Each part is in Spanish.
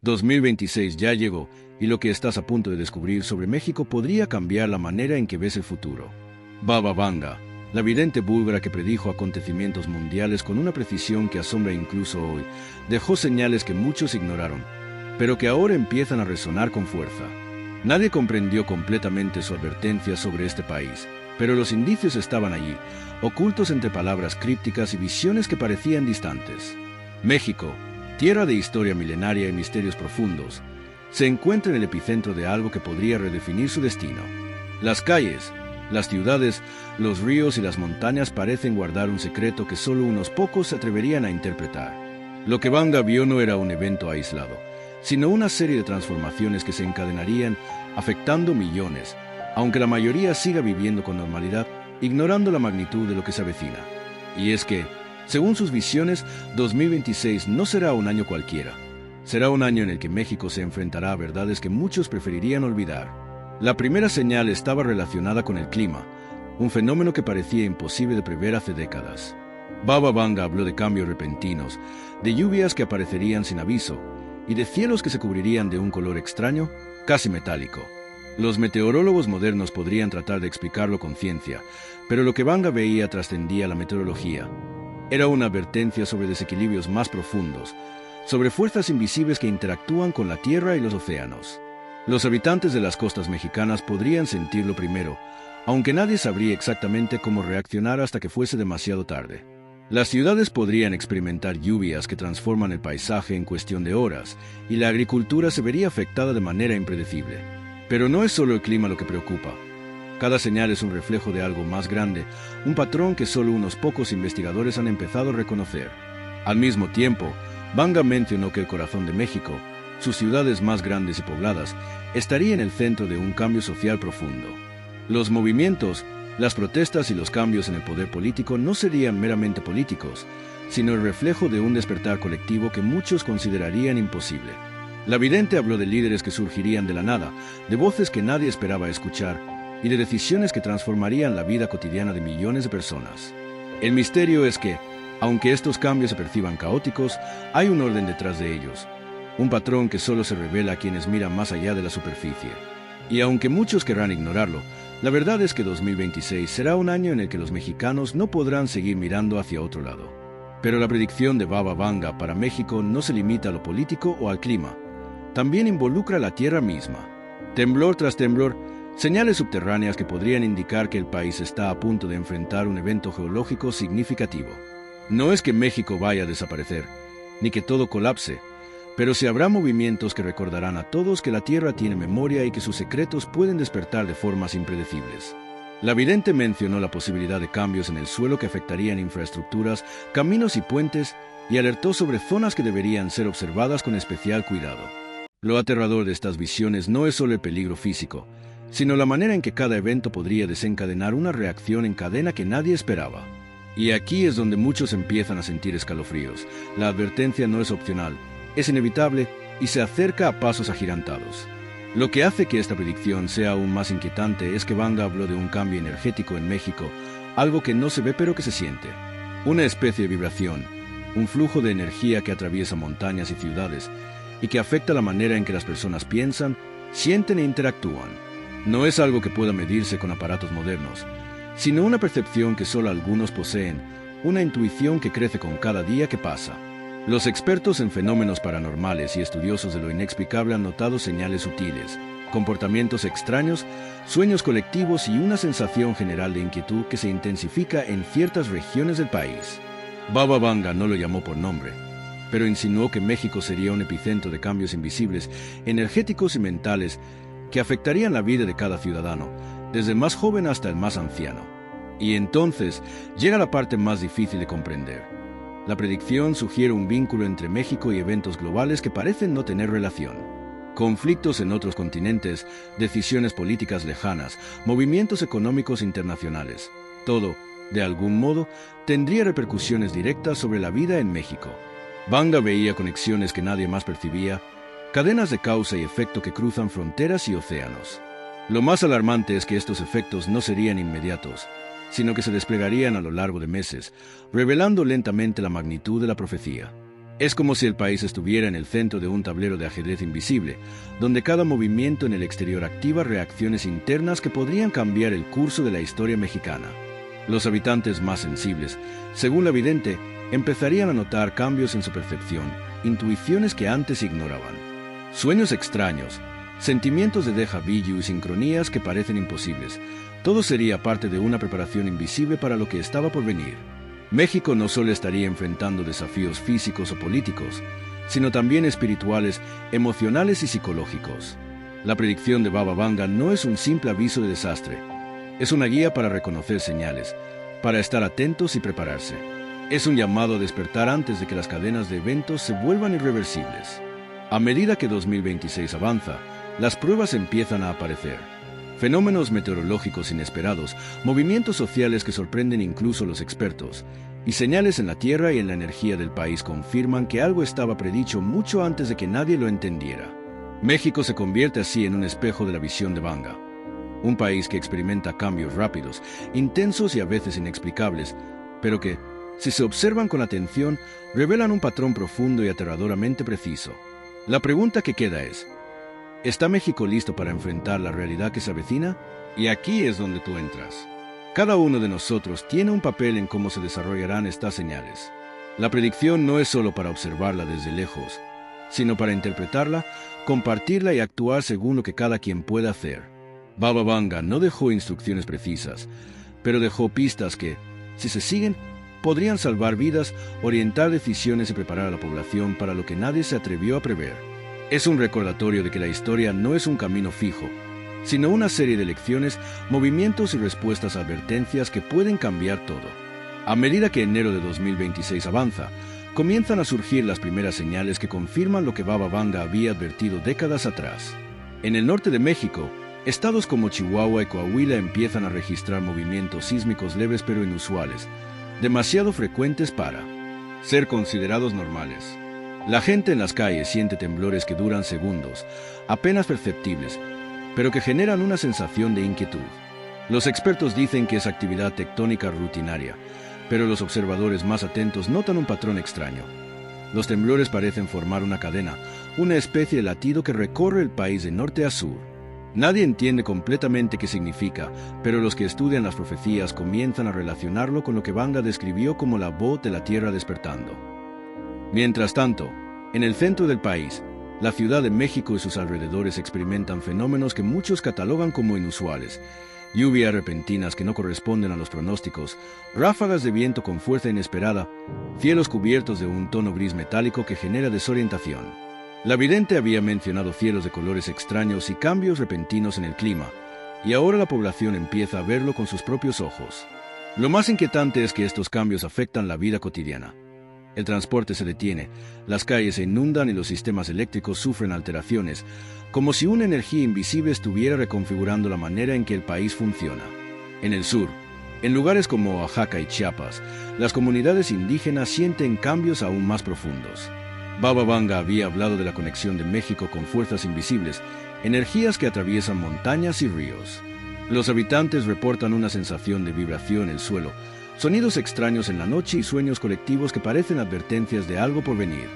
2026 ya llegó, y lo que estás a punto de descubrir sobre México podría cambiar la manera en que ves el futuro. Baba Vanga, la vidente búlgara que predijo acontecimientos mundiales con una precisión que asombra incluso hoy, dejó señales que muchos ignoraron, pero que ahora empiezan a resonar con fuerza. Nadie comprendió completamente su advertencia sobre este país, pero los indicios estaban allí, ocultos entre palabras crípticas y visiones que parecían distantes. México, tierra de historia milenaria y misterios profundos, se encuentra en el epicentro de algo que podría redefinir su destino. Las calles, las ciudades, los ríos y las montañas parecen guardar un secreto que solo unos pocos se atreverían a interpretar. Lo que Vanga vio no era un evento aislado, sino una serie de transformaciones que se encadenarían, afectando millones, aunque la mayoría siga viviendo con normalidad, ignorando la magnitud de lo que se avecina. Y es que, según sus visiones, 2026 no será un año cualquiera. Será un año en el que México se enfrentará a verdades que muchos preferirían olvidar. La primera señal estaba relacionada con el clima, un fenómeno que parecía imposible de prever hace décadas. Baba Vanga habló de cambios repentinos, de lluvias que aparecerían sin aviso, y de cielos que se cubrirían de un color extraño, casi metálico. Los meteorólogos modernos podrían tratar de explicarlo con ciencia, pero lo que Vanga veía trascendía la meteorología. Era una advertencia sobre desequilibrios más profundos, sobre fuerzas invisibles que interactúan con la Tierra y los océanos. Los habitantes de las costas mexicanas podrían sentirlo primero, aunque nadie sabría exactamente cómo reaccionar hasta que fuese demasiado tarde. Las ciudades podrían experimentar lluvias que transforman el paisaje en cuestión de horas, y la agricultura se vería afectada de manera impredecible. Pero no es solo el clima lo que preocupa. Cada señal es un reflejo de algo más grande, un patrón que solo unos pocos investigadores han empezado a reconocer. Al mismo tiempo, Vanga mencionó que el corazón de México, sus ciudades más grandes y pobladas, estaría en el centro de un cambio social profundo. Los movimientos, las protestas y los cambios en el poder político no serían meramente políticos, sino el reflejo de un despertar colectivo que muchos considerarían imposible. La vidente habló de líderes que surgirían de la nada, de voces que nadie esperaba escuchar, y de decisiones que transformarían la vida cotidiana de millones de personas. El misterio es que, aunque estos cambios se perciban caóticos, hay un orden detrás de ellos, un patrón que solo se revela a quienes miran más allá de la superficie. Y aunque muchos querrán ignorarlo, la verdad es que 2026 será un año en el que los mexicanos no podrán seguir mirando hacia otro lado. Pero la predicción de Baba Vanga para México no se limita a lo político o al clima, también involucra la tierra misma. Temblor tras temblor, señales subterráneas que podrían indicar que el país está a punto de enfrentar un evento geológico significativo. No es que México vaya a desaparecer, ni que todo colapse, pero sí habrá movimientos que recordarán a todos que la Tierra tiene memoria y que sus secretos pueden despertar de formas impredecibles. La vidente mencionó la posibilidad de cambios en el suelo que afectarían infraestructuras, caminos y puentes, y alertó sobre zonas que deberían ser observadas con especial cuidado. Lo aterrador de estas visiones no es solo el peligro físico, sino la manera en que cada evento podría desencadenar una reacción en cadena que nadie esperaba. Y aquí es donde muchos empiezan a sentir escalofríos. La advertencia no es opcional, es inevitable y se acerca a pasos agigantados. Lo que hace que esta predicción sea aún más inquietante es que Vanga habló de un cambio energético en México, algo que no se ve pero que se siente. Una especie de vibración, un flujo de energía que atraviesa montañas y ciudades y que afecta la manera en que las personas piensan, sienten e interactúan. No es algo que pueda medirse con aparatos modernos, sino una percepción que solo algunos poseen, una intuición que crece con cada día que pasa. Los expertos en fenómenos paranormales y estudiosos de lo inexplicable han notado señales sutiles, comportamientos extraños, sueños colectivos y una sensación general de inquietud que se intensifica en ciertas regiones del país. Baba Vanga no lo llamó por nombre, pero insinuó que México sería un epicentro de cambios invisibles, energéticos y mentales que afectarían la vida de cada ciudadano, desde el más joven hasta el más anciano. Y entonces llega la parte más difícil de comprender. La predicción sugiere un vínculo entre México y eventos globales que parecen no tener relación. Conflictos en otros continentes, decisiones políticas lejanas, movimientos económicos internacionales. Todo, de algún modo, tendría repercusiones directas sobre la vida en México. Vanga veía conexiones que nadie más percibía, cadenas de causa y efecto que cruzan fronteras y océanos. Lo más alarmante es que estos efectos no serían inmediatos, sino que se desplegarían a lo largo de meses, revelando lentamente la magnitud de la profecía. Es como si el país estuviera en el centro de un tablero de ajedrez invisible, donde cada movimiento en el exterior activa reacciones internas que podrían cambiar el curso de la historia mexicana. Los habitantes más sensibles, según la vidente, empezarían a notar cambios en su percepción, intuiciones que antes ignoraban. Sueños extraños, sentimientos de déjà vu y sincronías que parecen imposibles. Todo sería parte de una preparación invisible para lo que estaba por venir. México no solo estaría enfrentando desafíos físicos o políticos, sino también espirituales, emocionales y psicológicos. La predicción de Baba Vanga no es un simple aviso de desastre. Es una guía para reconocer señales, para estar atentos y prepararse. Es un llamado a despertar antes de que las cadenas de eventos se vuelvan irreversibles. A medida que 2026 avanza, las pruebas empiezan a aparecer. Fenómenos meteorológicos inesperados, movimientos sociales que sorprenden incluso a los expertos, y señales en la tierra y en la energía del país confirman que algo estaba predicho mucho antes de que nadie lo entendiera. México se convierte así en un espejo de la visión de Vanga. Un país que experimenta cambios rápidos, intensos y a veces inexplicables, pero que, si se observan con atención, revelan un patrón profundo y aterradoramente preciso. La pregunta que queda es: ¿está México listo para enfrentar la realidad que se avecina? Y aquí es donde tú entras. Cada uno de nosotros tiene un papel en cómo se desarrollarán estas señales. La predicción no es solo para observarla desde lejos, sino para interpretarla, compartirla y actuar según lo que cada quien pueda hacer. Baba Vanga no dejó instrucciones precisas, pero dejó pistas que, si se siguen, podrían salvar vidas, orientar decisiones y preparar a la población para lo que nadie se atrevió a prever. Es un recordatorio de que la historia no es un camino fijo, sino una serie de lecciones, movimientos y respuestas a advertencias que pueden cambiar todo. A medida que enero de 2026 avanza, comienzan a surgir las primeras señales que confirman lo que Baba Vanga había advertido décadas atrás. En el norte de México, estados como Chihuahua y Coahuila empiezan a registrar movimientos sísmicos leves pero inusuales, demasiado frecuentes para ser considerados normales. La gente en las calles siente temblores que duran segundos, apenas perceptibles, pero que generan una sensación de inquietud. Los expertos dicen que es actividad tectónica rutinaria, pero los observadores más atentos notan un patrón extraño. Los temblores parecen formar una cadena, una especie de latido que recorre el país de norte a sur. Nadie entiende completamente qué significa, pero los que estudian las profecías comienzan a relacionarlo con lo que Vanga describió como la voz de la tierra despertando. Mientras tanto, en el centro del país, la Ciudad de México y sus alrededores experimentan fenómenos que muchos catalogan como inusuales. Lluvias repentinas que no corresponden a los pronósticos, ráfagas de viento con fuerza inesperada, cielos cubiertos de un tono gris metálico que genera desorientación. La vidente había mencionado cielos de colores extraños y cambios repentinos en el clima, y ahora la población empieza a verlo con sus propios ojos. Lo más inquietante es que estos cambios afectan la vida cotidiana. El transporte se detiene, las calles se inundan y los sistemas eléctricos sufren alteraciones, como si una energía invisible estuviera reconfigurando la manera en que el país funciona. En el sur, en lugares como Oaxaca y Chiapas, las comunidades indígenas sienten cambios aún más profundos. Baba Vanga había hablado de la conexión de México con fuerzas invisibles, energías que atraviesan montañas y ríos. Los habitantes reportan una sensación de vibración en el suelo, sonidos extraños en la noche y sueños colectivos que parecen advertencias de algo por venir.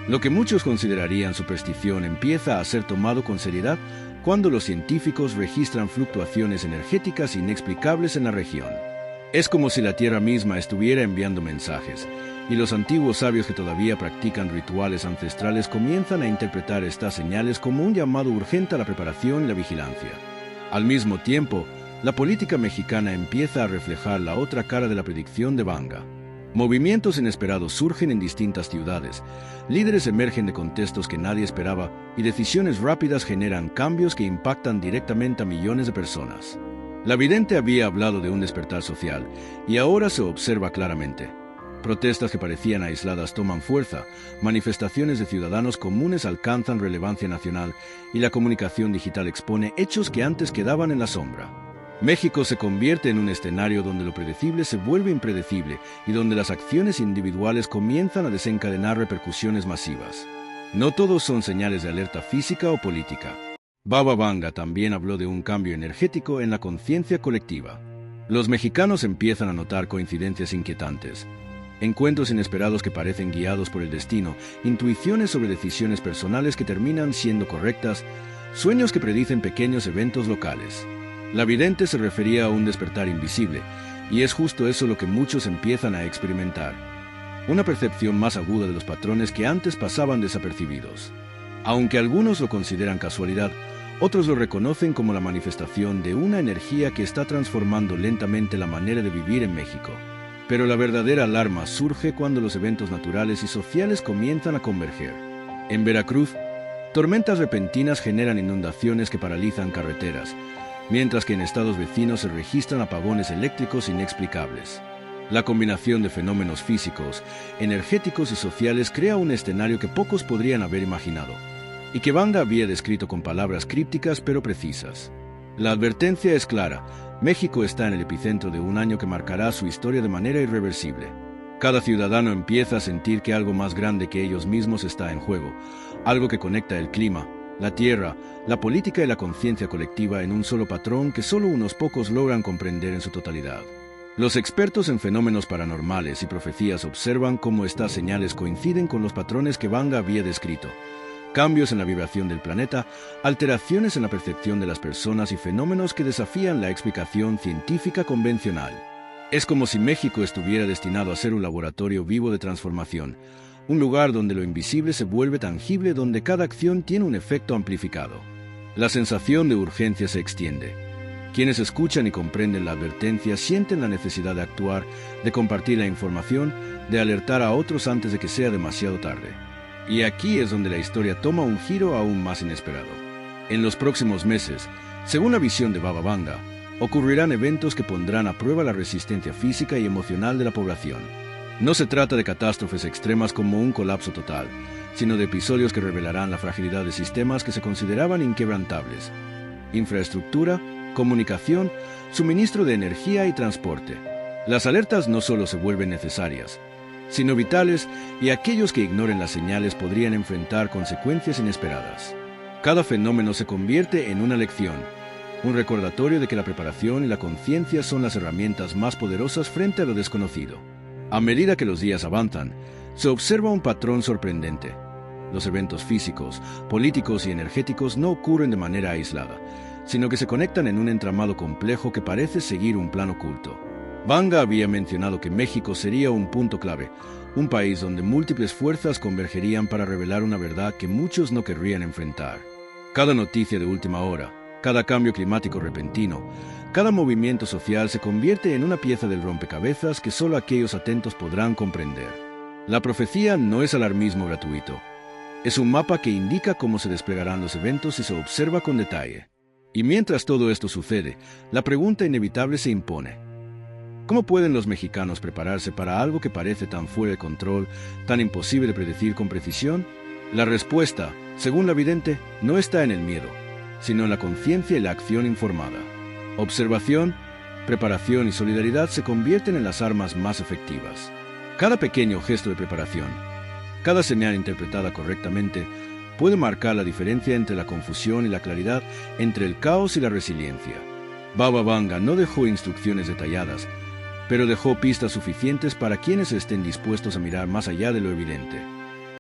Lo que muchos considerarían superstición empieza a ser tomado con seriedad cuando los científicos registran fluctuaciones energéticas inexplicables en la región. Es como si la Tierra misma estuviera enviando mensajes, y los antiguos sabios que todavía practican rituales ancestrales comienzan a interpretar estas señales como un llamado urgente a la preparación y la vigilancia. Al mismo tiempo, la política mexicana empieza a reflejar la otra cara de la predicción de Vanga. Movimientos inesperados surgen en distintas ciudades, líderes emergen de contextos que nadie esperaba y decisiones rápidas generan cambios que impactan directamente a millones de personas. La vidente había hablado de un despertar social y ahora se observa claramente. Protestas que parecían aisladas toman fuerza, manifestaciones de ciudadanos comunes alcanzan relevancia nacional y la comunicación digital expone hechos que antes quedaban en la sombra. México se convierte en un escenario donde lo predecible se vuelve impredecible y donde las acciones individuales comienzan a desencadenar repercusiones masivas. No todos son señales de alerta física o política. Baba Vanga también habló de un cambio energético en la conciencia colectiva. Los mexicanos empiezan a notar coincidencias inquietantes. Encuentros inesperados que parecen guiados por el destino, intuiciones sobre decisiones personales que terminan siendo correctas, sueños que predicen pequeños eventos locales. La vidente se refería a un despertar invisible, y es justo eso lo que muchos empiezan a experimentar. Una percepción más aguda de los patrones que antes pasaban desapercibidos. Aunque algunos lo consideran casualidad, otros lo reconocen como la manifestación de una energía que está transformando lentamente la manera de vivir en México. Pero la verdadera alarma surge cuando los eventos naturales y sociales comienzan a converger. En Veracruz, tormentas repentinas generan inundaciones que paralizan carreteras, mientras que en estados vecinos se registran apagones eléctricos inexplicables. La combinación de fenómenos físicos, energéticos y sociales crea un escenario que pocos podrían haber imaginado, y que Vanga había descrito con palabras crípticas pero precisas. La advertencia es clara: México está en el epicentro de un año que marcará su historia de manera irreversible. Cada ciudadano empieza a sentir que algo más grande que ellos mismos está en juego, algo que conecta el clima, la tierra, la política y la conciencia colectiva en un solo patrón que solo unos pocos logran comprender en su totalidad. Los expertos en fenómenos paranormales y profecías observan cómo estas señales coinciden con los patrones que Vanga había descrito: cambios en la vibración del planeta, alteraciones en la percepción de las personas y fenómenos que desafían la explicación científica convencional. Es como si México estuviera destinado a ser un laboratorio vivo de transformación, un lugar donde lo invisible se vuelve tangible, donde cada acción tiene un efecto amplificado. La sensación de urgencia se extiende. Quienes escuchan y comprenden la advertencia sienten la necesidad de actuar, de compartir la información, de alertar a otros antes de que sea demasiado tarde. Y aquí es donde la historia toma un giro aún más inesperado. En los próximos meses, según la visión de Baba Vanga, ocurrirán eventos que pondrán a prueba la resistencia física y emocional de la población. No se trata de catástrofes extremas como un colapso total, sino de episodios que revelarán la fragilidad de sistemas que se consideraban inquebrantables. Infraestructura, comunicación, suministro de energía y transporte. Las alertas no solo se vuelven necesarias, sino vitales, y aquellos que ignoren las señales podrían enfrentar consecuencias inesperadas. Cada fenómeno se convierte en una lección, un recordatorio de que la preparación y la conciencia son las herramientas más poderosas frente a lo desconocido. A medida que los días avanzan, se observa un patrón sorprendente. Los eventos físicos, políticos y energéticos no ocurren de manera aislada, sino que se conectan en un entramado complejo que parece seguir un plan oculto. Vanga había mencionado que México sería un punto clave, un país donde múltiples fuerzas convergerían para revelar una verdad que muchos no querrían enfrentar. Cada noticia de última hora, cada cambio climático repentino, cada movimiento social se convierte en una pieza del rompecabezas que solo aquellos atentos podrán comprender. La profecía no es alarmismo gratuito. Es un mapa que indica cómo se desplegarán los eventos y se observa con detalle. Y mientras todo esto sucede, la pregunta inevitable se impone: ¿cómo pueden los mexicanos prepararse para algo que parece tan fuera de control, tan imposible de predecir con precisión? La respuesta, según la vidente, no está en el miedo, sino en la conciencia y la acción informada. Observación, preparación y solidaridad se convierten en las armas más efectivas. Cada pequeño gesto de preparación, cada señal interpretada correctamente, puede marcar la diferencia entre la confusión y la claridad, entre el caos y la resiliencia. Baba Vanga no dejó instrucciones detalladas, pero dejó pistas suficientes para quienes estén dispuestos a mirar más allá de lo evidente.